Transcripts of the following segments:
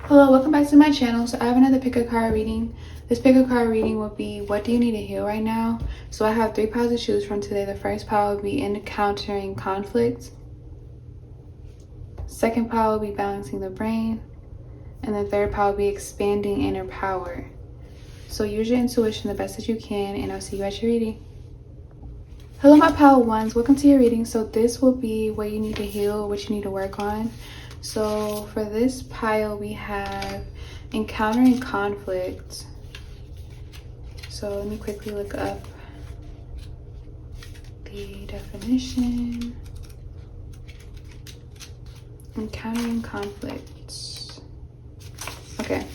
Hello, welcome back to my channel. So I have another pick a card reading. This pick a card reading will be, what do you need to heal right now? So I have 3 piles to choose from today. The first pile will be encountering conflict. Second pile will be balancing the brain. And the third pile will be expanding inner power. So use your intuition the best that you can, and I'll see you at your reading. Hello, my pile ones. Welcome to your reading. So this will be what you need to heal, what you need to work on. So for this pile, we have encountering conflict. So let me quickly look up the definition. Encountering conflict. Okay.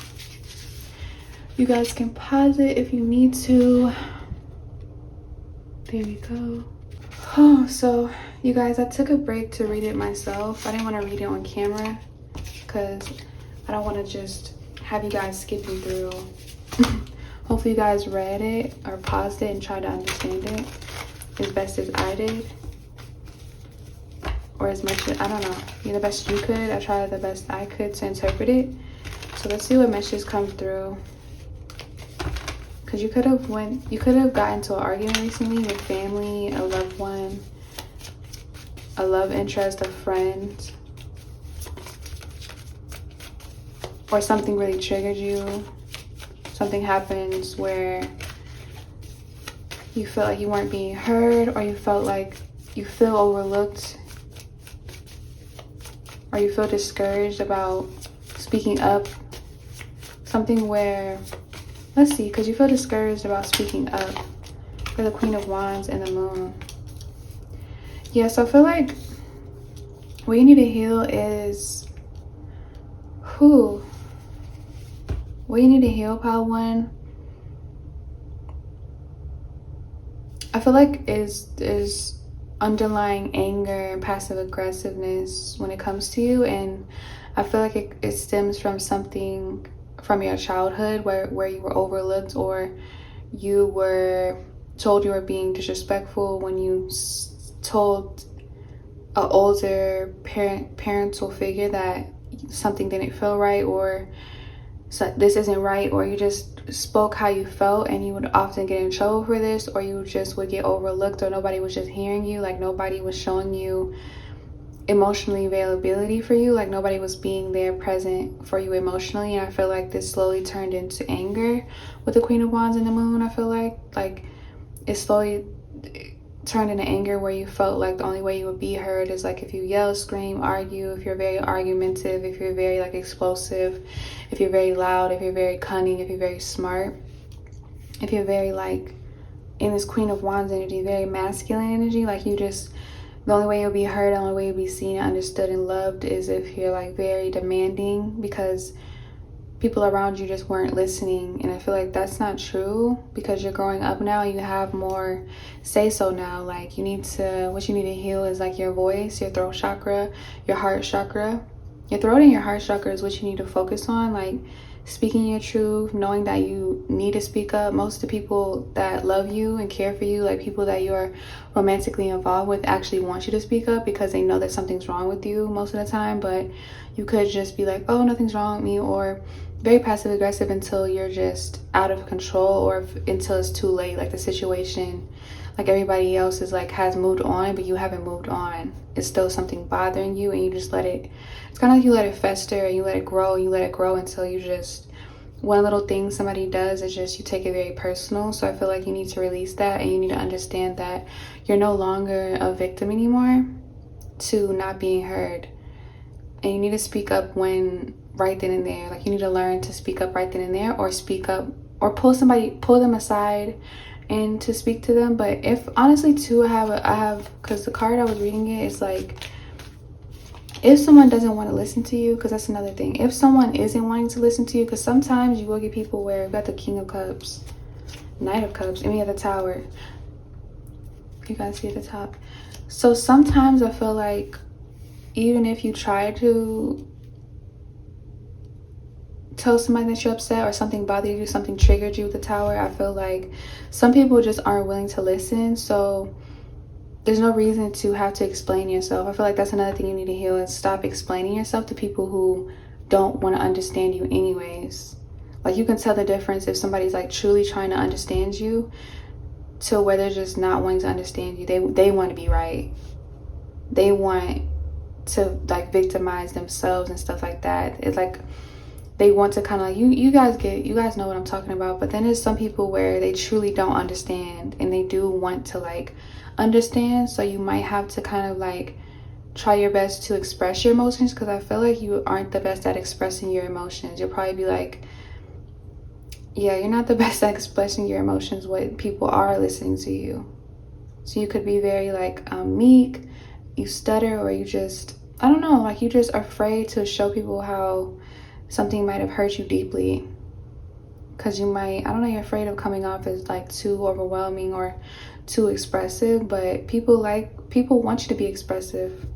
You guys can pause it if you need to. There we go. Oh, so you guys, I took a break to read it myself. I didn't want to read it on camera because I don't want to just have you guys skipping through. Hopefully you guys read it or paused it and tried to understand it as best as I did. Or as much as, I don't know, the best you could. I tried the best I could to interpret it. So let's see what messages come through. Because you could have gotten into an argument recently with family, a loved one, a love interest, a friend, or something really triggered you. Something happens where you felt like you weren't being heard, or you felt like you feel overlooked, or you feel discouraged about speaking up. Something where, let's see, because you feel discouraged about speaking up for the Queen of Wands and the Moon. Yeah, so I feel like what you need to heal is what you need to heal, pile one, I feel like is underlying anger and passive aggressiveness when it comes to you. And I feel like it stems from something from your childhood where you were overlooked, or you were told you were being disrespectful when you told an older parental figure that something didn't feel right, or so this isn't right, or you just spoke how you felt and you would often get in trouble for this, or you just would get overlooked, or nobody was just hearing you, like nobody was showing you emotionally availability for you, like nobody was being there present for you emotionally. And I feel like this slowly turned into anger with the Queen of Wands and the Moon. I feel like it slowly turned into anger where you felt like the only way you would be heard is like if you yell, scream, argue, if you're very argumentative, if you're very like explosive, if you're very loud, if you're very cunning, if you're very smart, if you're very like in this Queen of Wands energy, very masculine energy, like you just, the only way you'll be heard, the only way you'll be seen, understood, and loved is if you're like very demanding, because people around you just weren't listening. And I feel like that's not true, because you're growing up now, you have more say so now. Like what you need to heal is like your voice, your throat chakra, your heart chakra. Your throat and your heart chakra is what you need to focus on, like speaking your truth, knowing that you need to speak up. Most of the people that love you and care for you, like people that you're romantically involved with, actually want you to speak up because they know that something's wrong with you most of the time. But you could just be like, oh, nothing's wrong with me, or very passive aggressive until you're just out of control, or until it's too late, like the situation, like everybody else is like has moved on but you haven't moved on. It's still something bothering you, and you just let it, it's kind of like you let it fester and you let it grow until you just, one little thing somebody does is just, you take it very personal. So I feel like you need to release that, and you need to understand that you're no longer a victim anymore to not being heard. And you need to speak up when, right then and there. Like you need to learn to speak up right then and there, or speak up, or pull them aside and to speak to them. But if honestly too, I have because the card I was reading it is like, if someone doesn't want to listen to you, because that's another thing, if someone isn't wanting to listen to you, because sometimes you will get people where you've got the King of Cups, Knight of Cups, and we have the Tower. You guys see at the top. So sometimes I feel like even if you try to tell somebody that you're upset, or something bothered you, something triggered you with the Tower, I feel like some people just aren't willing to listen. So there's no reason to have to explain yourself. I feel like that's another thing you need to heal, is stop explaining yourself to people who don't want to understand you anyways. Like, you can tell the difference if somebody's like truly trying to understand you to where they're just not wanting to understand you. They want to be right. They want to like victimize themselves and stuff like that. It's like they want to kind of like, you guys know what I'm talking about. But then there's some people where they truly don't understand and they do want to like understand. So you might have to kind of like try your best to express your emotions, because I feel like you aren't the best at expressing your emotions. You'll probably be like, yeah, you're not the best at expressing your emotions when people are listening to you. So you could be very like meek, you stutter, or you just, I don't know, like you just afraid to show people how something might have hurt you deeply. Because you might, I don't know, you're afraid of coming off as like too overwhelming or too expressive. But people want you to be expressive.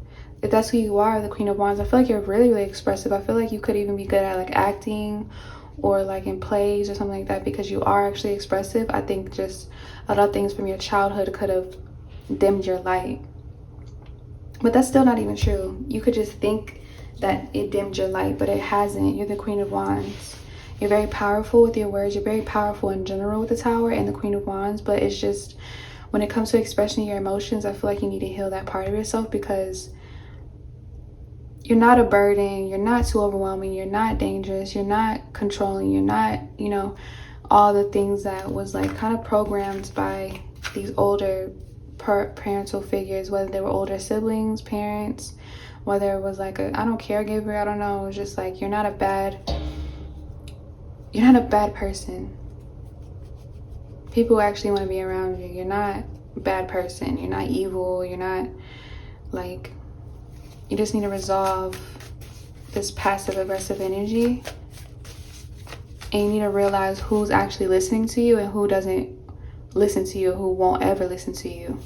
If that's who you are, the Queen of Wands, I feel like you're really, really expressive. I feel like you could even be good at like acting or like in plays or something like that, because you are actually expressive. I think just a lot of things from your childhood could have dimmed your light. But that's still not even true. You could just think that it dimmed your light, but it hasn't. You're the Queen of Wands. You're very powerful with your words. You're very powerful in general with the Tower and the Queen of Wands. But it's just, when it comes to expressing your emotions, I feel like you need to heal that part of yourself, because you're not a burden. You're not too overwhelming. You're not dangerous. You're not controlling. You're not, you know, all the things that was like kind of programmed by these older parental figures, whether they were older siblings, parents, whether it was like a, I don't, caregiver, I don't know. It's just like, you're not a bad person. People actually want to be around you. You're not a bad person. You're not evil. You're not like, you just need to resolve this passive aggressive energy, and you need to realize who's actually listening to you and who doesn't listen to you, who won't ever listen to you.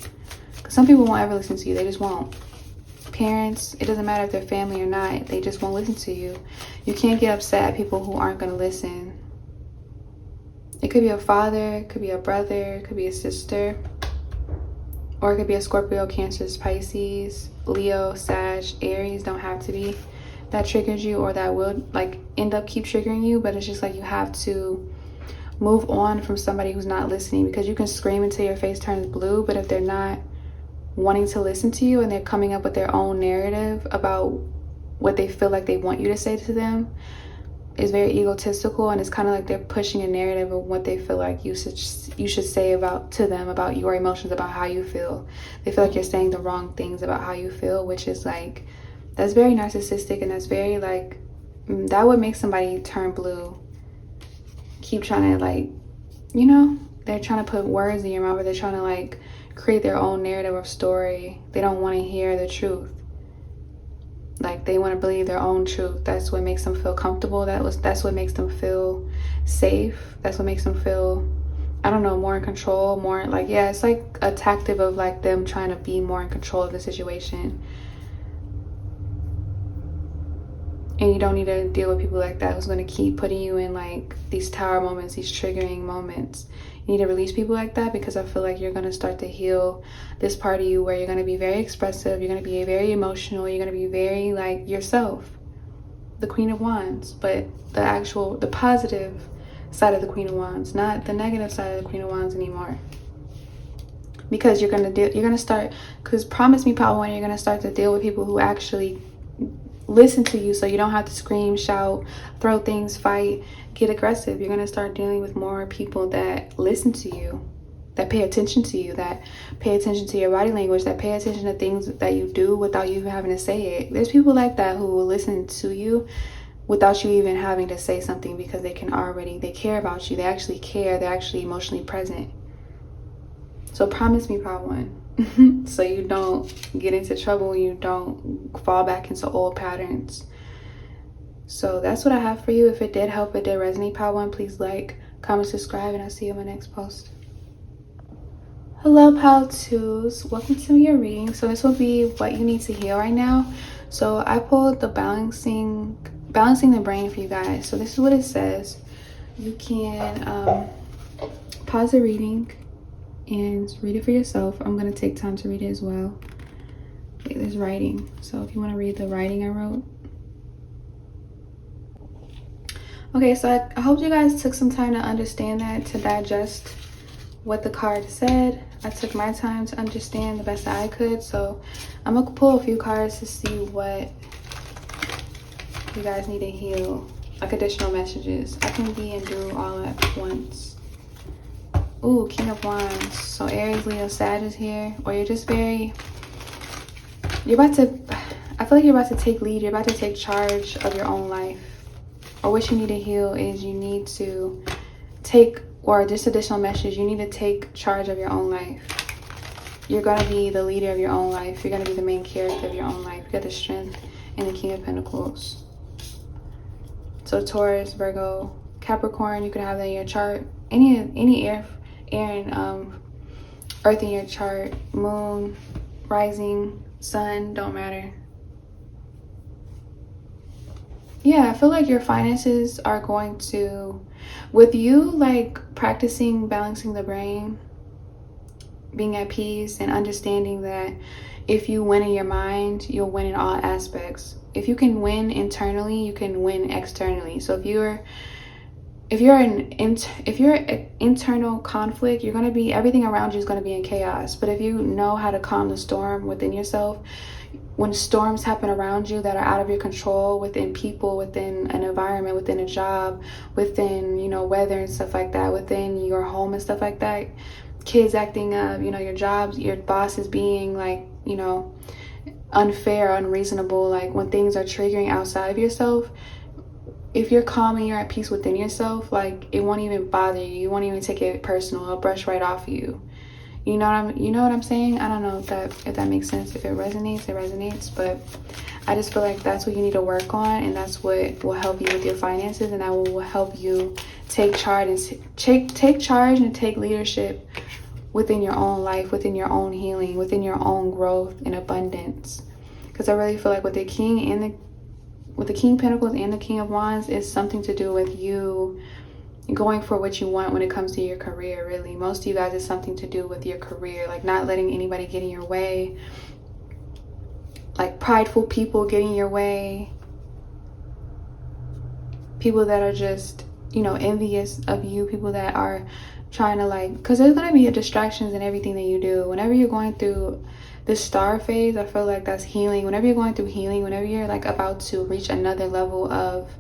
Because some people won't ever listen to you. They just won't. Parents, it doesn't matter if they're family or not, they just won't listen to you. You can't get upset at people who aren't going to listen. It could be a father, it could be a brother, it could be a sister, or it could be a Scorpio, Cancer, Pisces, Leo, Sag, Aries. Don't have to be that triggers you or that will like end up keep triggering you. But it's just like, you have to move on from somebody who's not listening, because you can scream until your face turns blue, but if they're not wanting to listen to you and they're coming up with their own narrative about what they feel like they want you to say to them, is very egotistical, and it's kind of like they're pushing a narrative of what they feel like you should say about to them, about your emotions, about how you feel. They feel like you're saying the wrong things about how you feel, which is like, that's very narcissistic, and that's very like, that would make somebody turn blue. Keep trying to like, you know, they're trying to put words in your mouth, or they're trying to like create their own narrative or story. They don't want to hear the truth. Like, they want to believe their own truth. That's what makes them feel comfortable. That's what makes them feel safe. That's what makes them feel, I don't know, more in control, more like, yeah, it's like a tactic of like them trying to be more in control of the situation. And you don't need to deal with people like that who's going to keep putting you in like these tower moments, these triggering moments. You need to release people like that, because I feel like you're going to start to heal this part of you where you're going to be very expressive, you're going to be very emotional, you're going to be very like yourself, the Queen of Wands, but the positive side of the Queen of Wands, not the negative side of the Queen of Wands anymore. Because you're going to start, because promise me, Power One, you're going to start to deal with people who actually listen to you, so you don't have to scream, shout, throw things, fight, get aggressive. You're going to start dealing with more people that listen to you, that pay attention to you, that pay attention to your body language, that pay attention to things that you do without you even having to say it. There's people like that who will listen to you without you even having to say something, because they care about you. They actually care. They're actually emotionally present. So promise me, Power One, so you don't get into trouble, you don't fall back into old patterns. So that's what I have for you. If it did help, it did resonate, Power One, please like, comment, subscribe, and I'll see you in my next post. Hello, Power Twos. Welcome to your reading. So this will be what you need to heal right now. So I pulled the balancing the brain for you guys. So this is what it says. You can pause the reading and read it for yourself. I'm going to take time to read it as well. Okay, there's writing. So if you want to read the writing I wrote. Okay, so I hope you guys took some time to understand that, to digest what the card said. I took my time to understand the best that I could. So I'm gonna pull a few cards to see what you guys need to heal, like additional messages. I can be and do all at once. Ooh, King of Wands. So Aries, Leo, Sag is here. Or you're just very, you're about to, I feel like you're about to take lead. You're about to take charge of your own life. Or what you need to heal is you need to take, or just additional message, you need to take charge of your own life. You're going to be the leader of your own life. You're going to be the main character of your own life. You got the Strength and the King of Pentacles. So Taurus, Virgo, Capricorn, you could have that in your chart. Any air and earth in your chart. Moon, rising, sun, don't matter. Yeah, I feel like your finances are going to, with you like practicing balancing the brain, being at peace and understanding that if you win in your mind, you'll win in all aspects. If you can win internally, you can win externally. So if you're an internal conflict, you're going to be, everything around you is going to be in chaos. But if you know how to calm the storm within yourself, when storms happen around you that are out of your control, within people, within an environment, within a job, within, you know, weather and stuff like that, within your home and stuff like that, kids acting up, you know, your jobs, your boss is being like, you know, unfair, unreasonable, like when things are triggering outside of yourself, if you're calm and you're at peace within yourself, like it won't even bother you. You won't even take it personal. It'll brush right off you. You know what I'm saying? I don't know if that makes sense. If it resonates, it resonates. But I just feel like that's what you need to work on, and that's what will help you with your finances, and that will help you take charge and take leadership within your own life, within your own healing, within your own growth and abundance. Because I really feel like with the King of Pentacles and the King of Wands is something to do with you going for what you want when it comes to your career. Really, most of you guys, is something to do with your career, like not letting anybody get in your way, like prideful people getting in your way, people that are just, you know, envious of you, people that are trying to like, because there's going to be distractions in everything that you do. Whenever you're going through this star phase, I feel like that's healing. Whenever you're going through healing, whenever you're like about to reach another level of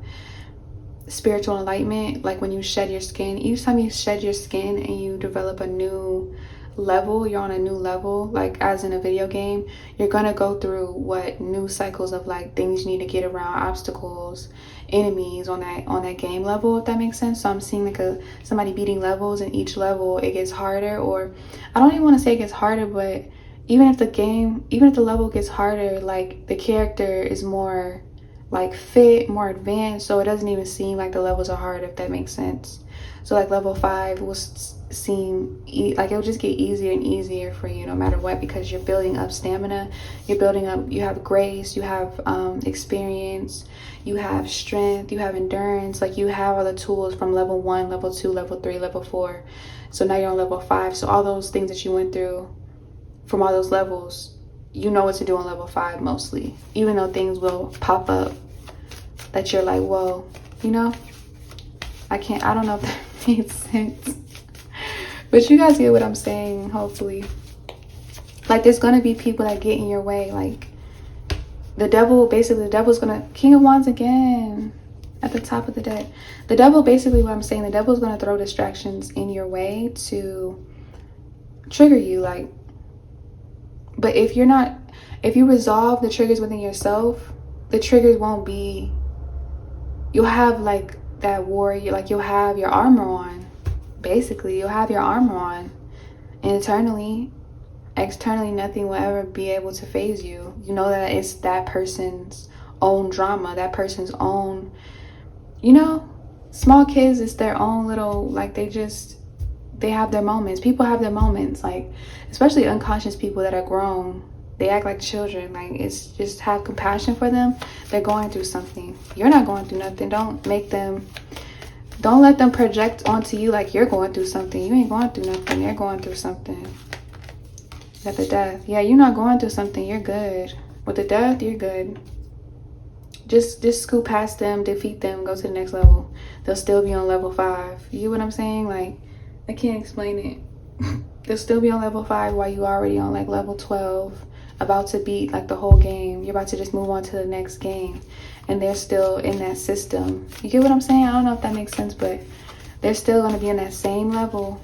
spiritual enlightenment, like when you shed your skin, each time you shed your skin and you develop a new level, you're on a new level, like as in a video game, you're gonna go through what new cycles of like things you need to get around, obstacles, enemies on that game level, if that makes sense. So I'm seeing like somebody beating levels, and each level it gets harder, or I don't even want to say it gets harder, but even if the level gets harder, like the character is more like fit, more advanced, so it doesn't even seem like the levels are hard, if that makes sense. So like level 5 will seem like it'll just get easier and easier for you no matter what, because you're building up stamina, you have grace, you have experience, you have strength, you have endurance, like you have all the tools from level 1, level 2, level 3, level 4. So now you're on level 5. So all those things that you went through from all those levels, you know what to do on level 5 mostly, even though things will pop up that you're like, whoa, you know, I don't know if that makes sense, but you guys get what I'm saying, hopefully. Like there's gonna be people that get in your way, like the devil's gonna, King of Wands again at the top of the deck. The devil, basically what I'm saying, the devil's gonna throw distractions in your way to trigger you, like, but if you resolve the triggers within yourself, the triggers won't be, you'll have like that warrior, like you'll have your armor on, basically. You'll have your armor on. Internally, externally, nothing will ever be able to phase you. You know that it's that person's own drama, that person's own, you know, small kids, it's their own little, like they have their moments. People have their moments, like especially unconscious people that are grown, they act like children. Like, it's just have compassion for them. They're going through something. You're not going through nothing. Don't let them project onto you like you're going through something. You ain't going through nothing. They're going through something. Got the Death. Yeah, you're not going through something. You're good. With the Death, you're good. Just scoot past them, defeat them, go to the next level. They'll still be on level 5. You get what I'm saying? Like, I can't explain it. They'll still be on level 5 while you already on like level 12, about to beat like the whole game. You're about to just move on to the next game, and they're still in that system. You get what I'm saying? I don't know if that makes sense, but they're still going to be in that same level.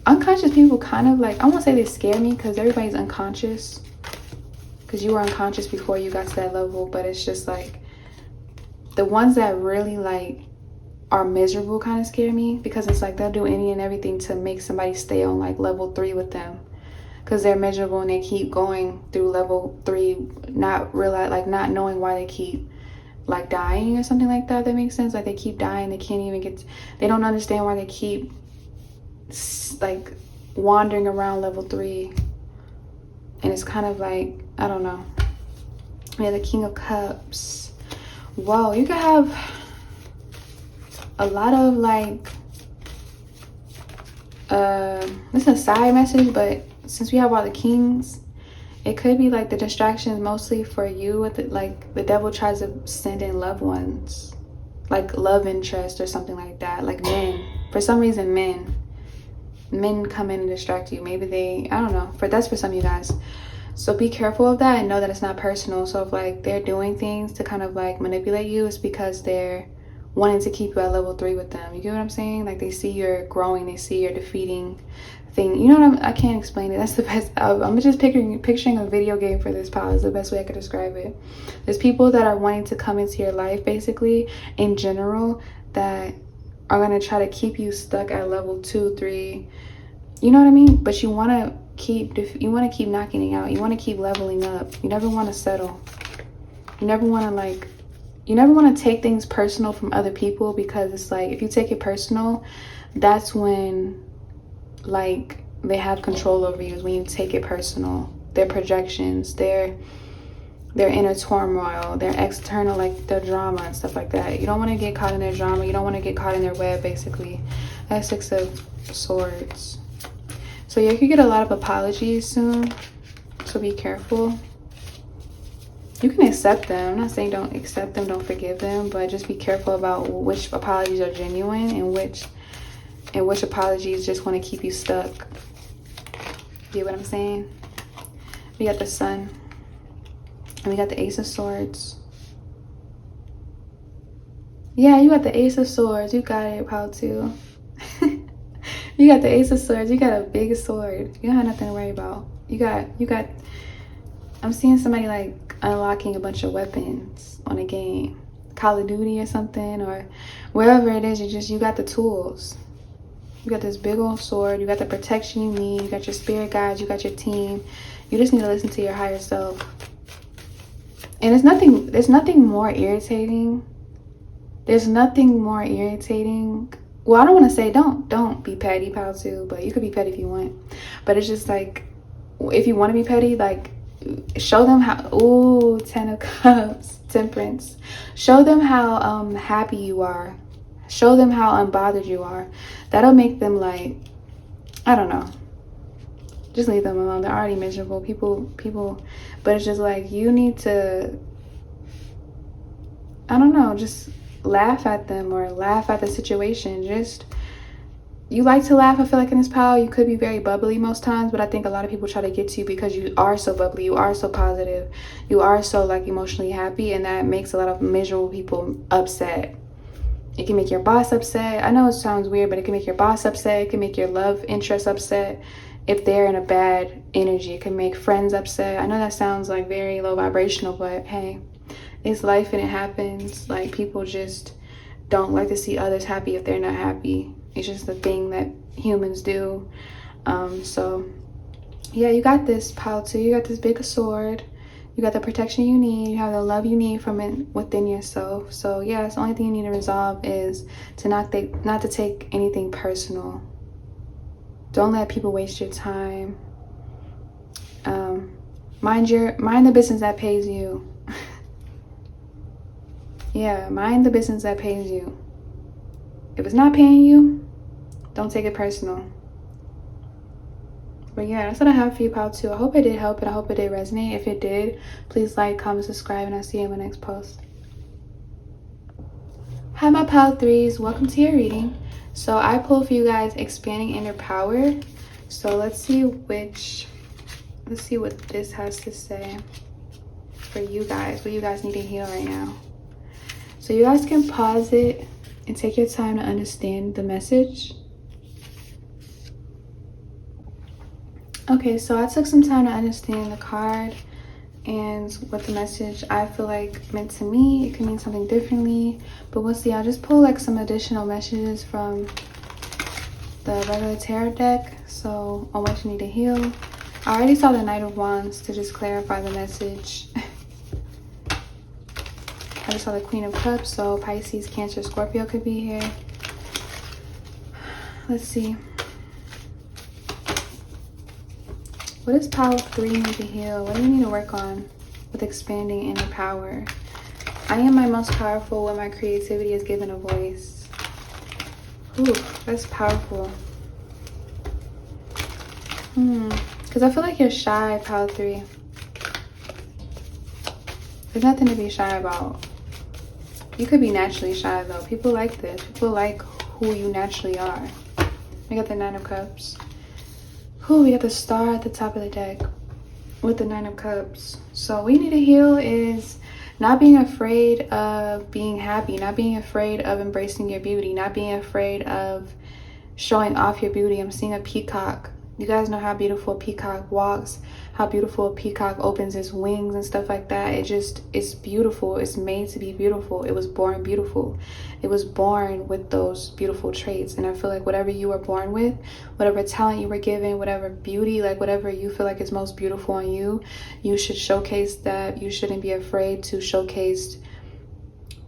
Unconscious people kind of like, I won't say they scare me because everybody's unconscious, because you were unconscious before you got to that level, but it's just like the ones that really like are miserable kind of scare me, because it's like they'll do any and everything to make somebody stay on like level 3 with them, because they're miserable and they keep going through level 3, not knowing why they keep like dying or something like that. That makes sense. Like they keep dying, they can't even get, they don't understand why they keep like wandering around level 3. And it's kind of like, I don't know. Yeah, the King of Cups. Whoa, you could have a lot of like this is a side message, but since we have all the kings, it could be like the distractions mostly for you with it, like the devil tries to send in loved ones, like love interest or something like that, like men. For some reason, men come in and distract you. Maybe they, I don't know, that's for some of you guys. So be careful of that and know that it's not personal. So if like they're doing things to kind of like manipulate you, it's because they're wanting to keep you at level 3 with them. You get what I'm saying? Like they see you're growing, they see you're defeating thing. You know what I can't explain it. That's the best. I'm just picturing a video game for this pile is the best way I could describe it. There's people that are wanting to come into your life basically in general that are going to try to keep you stuck at level 2, 3. You know what I mean? But you want to keep knocking it out. You want to keep leveling up. You never want to settle. You never want to take things personal from other people, because it's like if you take it personal, that's when like they have control over you, is when you take it personal. Their projections, their inner turmoil, their external, like their drama and stuff like that. You don't want to get caught in their drama. You don't want to get caught in their web, basically. That's 6 of Swords. So yeah, you could get a lot of apologies soon, so be careful. You can accept them. I'm not saying don't accept them, don't forgive them, but just be careful about which apologies are genuine and which apologies just want to keep you stuck. You get what I'm saying? We got the Sun, and we got the Ace of Swords. Yeah, you got the Ace of Swords. You got it, pal, too. You got the Ace of Swords. You got a big sword. You don't have nothing to worry about. You got, I'm seeing somebody like unlocking a bunch of weapons on a game. Call of Duty or something, or wherever it is, you got the tools. You got this big old sword. You got the protection you need. You got your spirit guides. You got your team. You just need to listen to your higher self. And there's nothing more irritating. There's nothing more irritating. Well, I don't want to say don't be petty, pal, too, but you could be petty if you want. But it's just like, if you want to be petty, like, show them how, ooh, 10 of Cups, Temperance. Show them how happy you are. Show them how unbothered you are. That'll make them like, I don't know. Just leave them alone. They're already miserable. People, but it's just like, you need to, I don't know, just laugh at them or laugh at the situation. Just, you like to laugh. I feel like in this pile, you could be very bubbly most times, but I think a lot of people try to get to you because you are so bubbly, you are so positive, you are so like emotionally happy, and that makes a lot of miserable people upset. It can make your boss upset. I know it sounds weird, but it can make your boss upset. It can make your love interest upset if they're in a bad energy. It can make friends upset. I know that sounds like very low vibrational, but hey, it's life and it happens. Like, people just don't like to see others happy if they're not happy. It's just the thing that humans do. So yeah, you got this, pile 2. You got this big sword. You got the protection you need. You have the love you need from it within yourself. So yeah, it's the only thing you need to resolve is to not to take anything personal. Don't let people waste your time. Mind the business that pays you. Yeah, mind the business that pays you. If it's not paying you, don't take it personal. But yeah, that's what I have for you, pile 2. I hope it did help and I hope it did resonate. If it did, please like, comment, subscribe, and I'll see you in my next post. Hi, my pile 3s. Welcome to your reading. So I pulled for you guys expanding inner power. So let's see what this has to say for you guys, what you guys need to heal right now. So you guys can pause it and take your time to understand the message. Okay, so I took some time to understand the card and what the message I feel like meant to me. It could mean something differently, but we'll see. I'll just pull like some additional messages from the regular tarot deck, so on what you need to heal. I already saw the Knight of Wands to just clarify the message. I just saw the Queen of Cups, so Pisces, Cancer, Scorpio could be here. Let's see. What does pile 3 need to heal? What do you need to work on with expanding inner power? I am my most powerful when my creativity is given a voice. Ooh, that's powerful. Because I feel like you're shy, pile 3. There's nothing to be shy about. You could be naturally shy though. People like this. People like who you naturally are. We got the 9 of Cups. Ooh, we got the Star at the top of the deck with the 9 of Cups. So what you need to heal is not being afraid of being happy, not being afraid of embracing your beauty, not being afraid of showing off your beauty. I'm seeing a peacock. You guys know how beautiful a peacock walks, how beautiful a peacock opens its wings and stuff like that. It's beautiful. It's made to be beautiful. It was born beautiful. It was born with those beautiful traits. And I feel like whatever you were born with, whatever talent you were given, whatever beauty, like whatever you feel like is most beautiful in you, you should showcase that. You shouldn't be afraid to showcase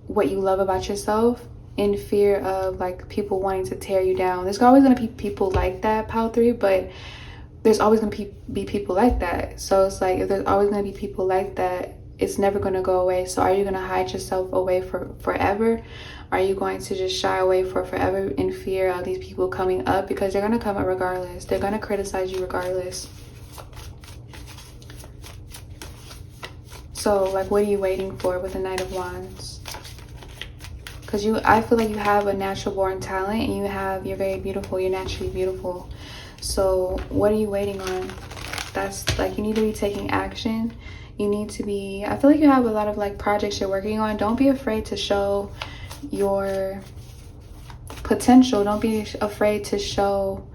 what you love about yourself in fear of like people wanting to tear you down. There's always going to be people like that, pile 3, but there's always going to be people like that. So it's like, if there's always going to be people like that, it's never going to go away. So are you going to hide yourself away for forever? Are you going to just shy away for forever in fear of these people coming up? Because they're going to come up regardless. They're going to criticize you regardless. So like, what are you waiting for with the Knight of Wands? Because I feel like you have a natural born talent and you're very beautiful. You're naturally beautiful. So what are you waiting on? That's like, you need to be taking action. You need to be, I feel like you have a lot of like projects you're working on. Don't be afraid to show your potential. Don't be afraid to show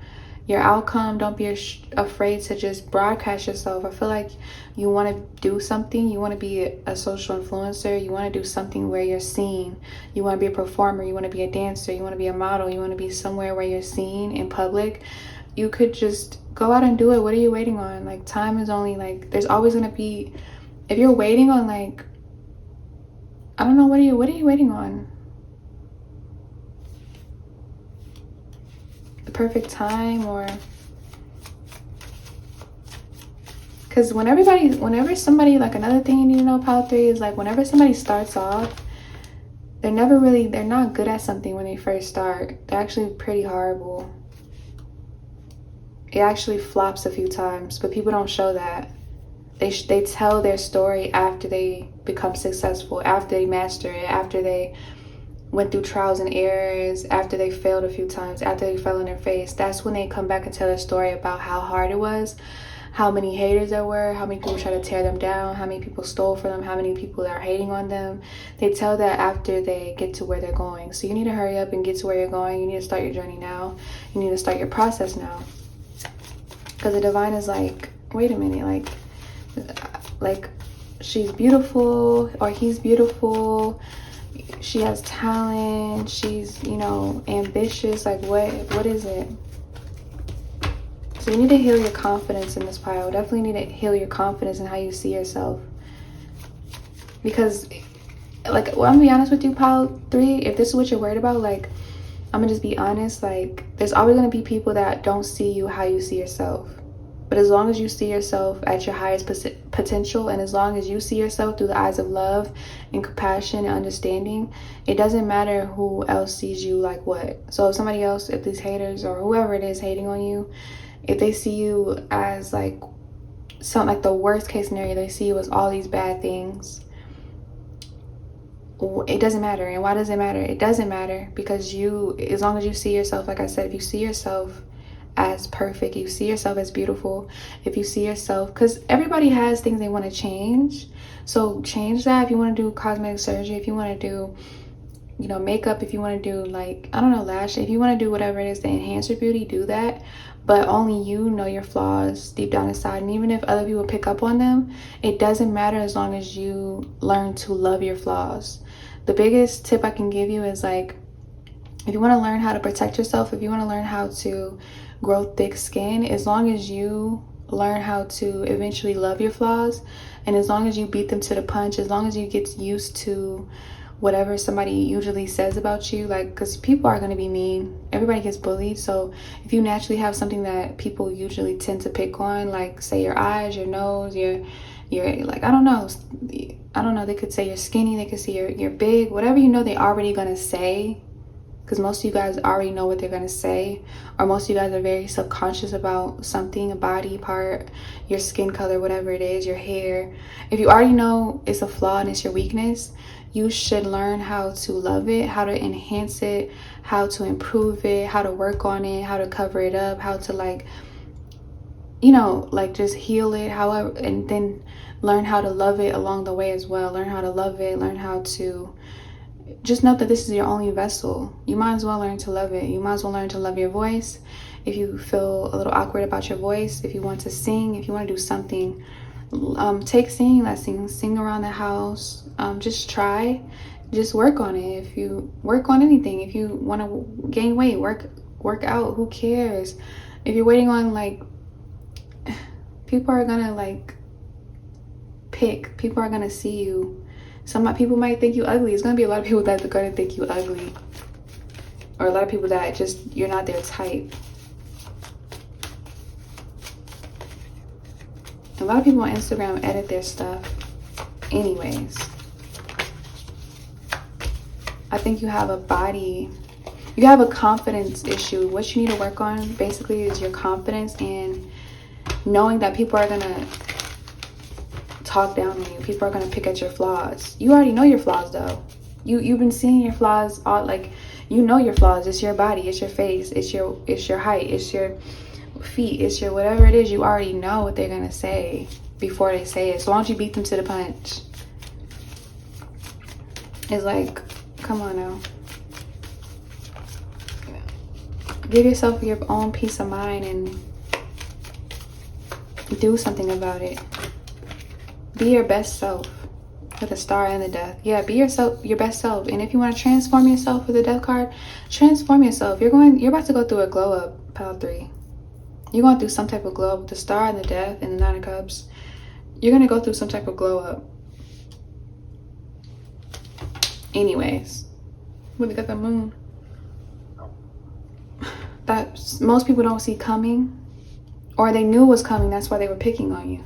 your outcome. Don't be afraid to just broadcast yourself. I feel like you want to do something. You want to be a social influencer. You want to do something where you're seen. You want to be a performer. You want to be a dancer. You want to be a model. You want to be somewhere where you're seen in public. You could just go out and do it. What are you waiting on? Like, time is only like, there's always going to be, if you're waiting on like, I don't know, what are you waiting on? The perfect time, or because whenever somebody, like, another thing you need to know, pile 3, is like, whenever somebody starts off, they're not good at something when they first start. They're actually pretty horrible. It actually flops a few times, but people don't show that. They tell their story after they become successful, after they master it, after they went through trials and errors, after they failed a few times, after they fell on their face. That's when they come back and tell their story about how hard it was, how many haters there were, how many people tried to tear them down, how many people stole from them, how many people are hating on them. They tell that after they get to where they're going. So you need to hurry up and get to where you're going. You need to start your journey now. You need to start your process now. Because the divine is like, wait a minute, like she's beautiful, or he's beautiful, she has talent, she's, you know, ambitious. Like, what is it? So you need to heal your confidence in this pile. Definitely need to heal your confidence in how you see yourself. Because, like, well, I'm gonna be honest with you, pile 3, if this is what you're worried about, like, I'm gonna just be honest, like, there's always gonna be people that don't see you how you see yourself. But as long as you see yourself at your highest potential, and as long as you see yourself through the eyes of love and compassion and understanding, it doesn't matter who else sees you like what. So if somebody else, if these haters or whoever it is hating on you, if they see you as like something, like the worst case scenario, they see you as all these bad things, it doesn't matter. And why does it matter? It doesn't matter because you, as long as you see yourself, like I said, if you see yourself as perfect, you see yourself as beautiful, if you see yourself, because everybody has things they want to change, so change that. If you want to do cosmetic surgery, if you want to do, you know, makeup, if you want to do, like, I don't know, lash, if you want to do whatever it is to enhance your beauty, do that. But only you know your flaws deep down inside. And even if other people pick up on them, it doesn't matter as long as you learn to love your flaws. The biggest tip I can give you is, like, if you want to learn how to protect yourself, if you want to learn how to grow thick skin, as long as you learn how to eventually love your flaws, and as long as you beat them to the punch, as long as you get used to whatever somebody usually says about you, like, because people are going to be mean, everybody gets bullied. So if you naturally have something that people usually tend to pick on, like, say your eyes, your nose, your like, I don't know, they could say you're skinny, they could say you're big, whatever, you know, they already gonna say, because most of you guys already know what they're gonna say, or most of you guys are very subconscious about something, a body part, your skin color, whatever it is, your hair. If you already know it's a flaw and it's your weakness, you should learn how to love it, how to enhance it, how to improve it, how to work on it, how to cover it up, how to, like, you know, like, just heal it, however, and then learn how to love it along the way as well. Learn how to love it, learn how to just know that this is your only vessel. You might as well learn to love it. You might as well learn to love your voice. If you feel a little awkward about your voice, if you want to sing, if you want to do something, take singing lessons, sing around the house, just try, just work on it. If you work on anything, if you want to gain weight, work out, who cares? If you're waiting on, like, people are gonna, like, people are gonna see you. Some people might think you ugly. It's gonna be a lot of people that are gonna think you ugly, or a lot of people that just, you're not their type. A lot of people on Instagram edit their stuff anyways. I think you have a body, you have a confidence issue. What you need to work on basically is your confidence, and knowing that people are gonna talk down on you, people are gonna pick at your flaws. You already know your flaws though. You've been seeing your flaws all, like, you know your flaws. It's your body, it's your face, it's your height, it's your feet, it's your whatever it is. You already know what they're gonna say before they say it, as long as you beat them to the punch. It's like, come on now, give yourself your own peace of mind and do something about it. Be your best self, with a star and the death. Yeah, be yourself, your best self. And if you want to transform yourself with the death card, transform yourself. You're about to go through a glow up, pile 3. You're going through some type of glow up with the star and the death and the 9 of cups. You're going to go through some type of glow up. Anyways, we got the moon. That most people don't see coming, or they knew was coming. That's why they were picking on you.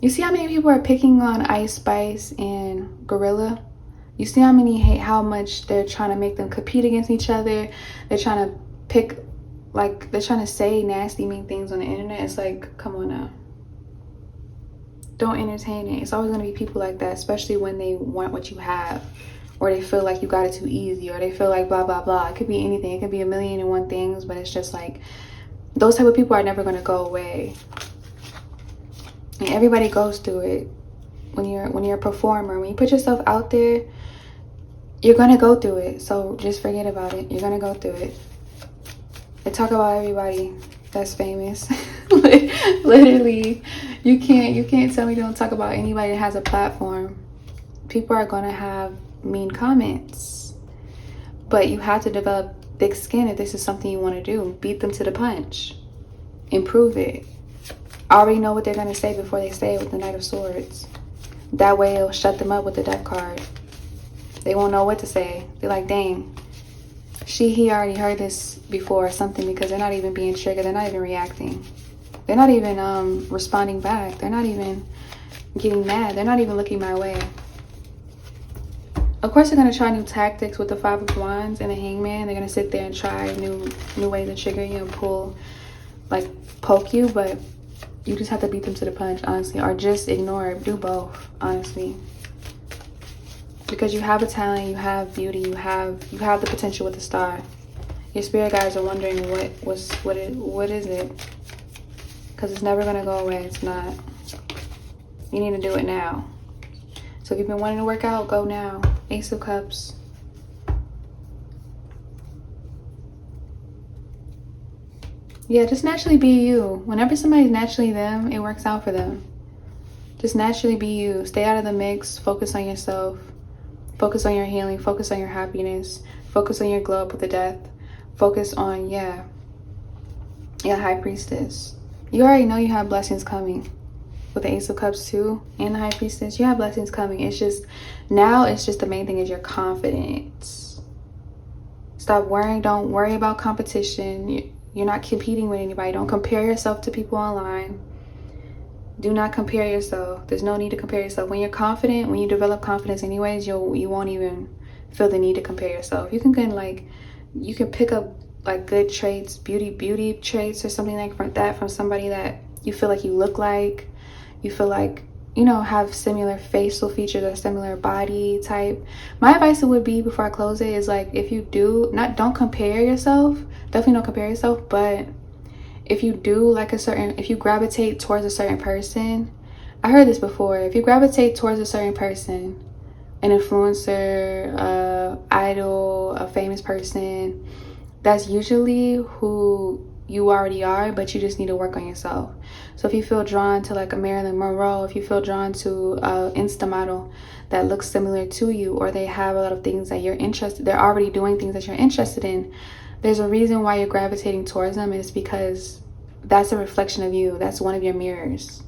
You see how many people are picking on Ice Spice and Gorilla? You see how much they're trying to make them compete against each other. They're trying to pick, like, they're trying to say nasty, mean things on the internet. It's like, come on now. Don't entertain it. It's always going to be people like that, especially when they want what you have, or they feel like you got it too easy, or they feel like blah, blah, blah. It could be anything. It could be a million and one things, but it's just like, those type of people are never going to go away. And everybody goes through it. When you're a performer, when you put yourself out there, you're gonna go through it. So just forget about it. You're gonna go through it. They talk about everybody that's famous. Literally, you can't tell me don't talk about anybody that has a platform. People are gonna have mean comments, but you have to develop thick skin if this is something you want to do. Beat them to the punch. Improve it. Already know what they're going to say before they say it with the Knight of Swords. That way it'll shut them up with the Death card. They won't know what to say. They're like, dang, he already heard this before or something, because they're not even being triggered. They're not even reacting. They're not even responding back. They're not even getting mad. They're not even looking my way. Of course, they're going to try new tactics with the 5 of Wands and the Hangman. They're going to sit there and try new ways to trigger you and pull like poke you, but you just have to beat them to the punch, honestly, or just ignore it. Do both, honestly, because you have a talent, you have beauty, you have the potential with a star. Your spirit guides are wondering what is it, because it's never gonna go away. It's not. You need to do it now. So if you've been wanting to work out, go now. Ace of Cups. Yeah, just naturally be you. Whenever somebody's naturally them, it works out for them. Just naturally be you. Stay out of the mix. Focus on yourself. Focus on your healing. Focus on your happiness. Focus on your glow up with the death. Focus on, High Priestess. You already know you have blessings coming. With the Ace of Cups too, and the High Priestess, you have blessings coming. It's just, now it's just the main thing is your confidence. Stop worrying. Don't worry about competition. You're not competing with anybody. Don't compare yourself to people online. Do not compare yourself. There's no need to compare yourself. When you're confident, when you develop confidence anyways, you won't even feel the need to compare yourself. You can pick up like good traits, beauty traits or something like that from somebody that you feel like you look like. You feel like, have similar facial features or similar body type. My advice would be, before I close it, is like, if you do, don't compare yourself. Definitely don't compare yourself. But if you do if you gravitate towards a certain person, I heard this before. If you gravitate towards a certain person, an influencer, idol, a famous person, that's usually who you already are, but you just need to work on yourself. So if you feel drawn to like a Marilyn Monroe, if you feel drawn to a Insta model that looks similar to you, or they have a lot of things that you're interested, they're already doing things that you're interested in, there's a reason why you're gravitating towards them, and it's because that's a reflection of you. That's one of your mirrors.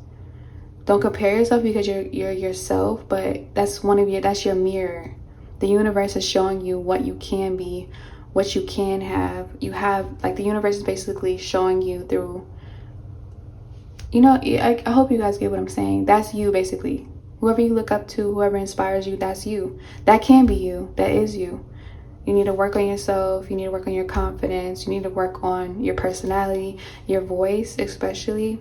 Don't compare yourself, because you're yourself, but that's your mirror. The universe is showing you what you can be, what you can have. The universe is basically showing you through, I hope you guys get what I'm saying. That's you, basically. Whoever you look up to, whoever inspires you, that's you. That can be you. That is you. You need to work on yourself. You need to work on your confidence. You need to work on your personality, your voice, especially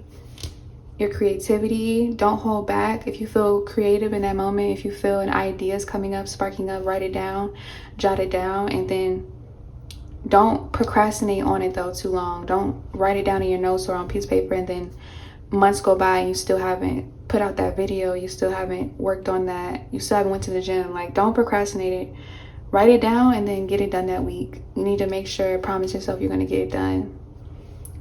your creativity. Don't hold back. If you feel creative in that moment, if you feel an idea is coming up, sparking up, write it down, jot it down, and then don't procrastinate on it though too long. Don't write it down in your notes or on a piece of paper and then months go by and you still haven't put out that video, you still haven't worked on that, you still haven't went to the gym. Like, don't procrastinate it. Write it down and then get it done that week. You need to make sure, promise yourself you're going to get it done.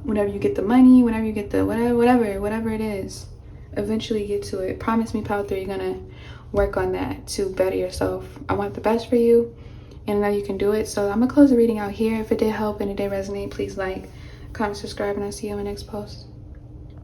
Whenever you get the money, whenever you get the whatever it is, eventually get to it. Promise me, Pal 3, you're going to work on that to better yourself. I want the best for you, and I know you can do it. So I'm going to close the reading out here. If it did help and it did resonate, please like, comment, subscribe, and I'll see you in my next post.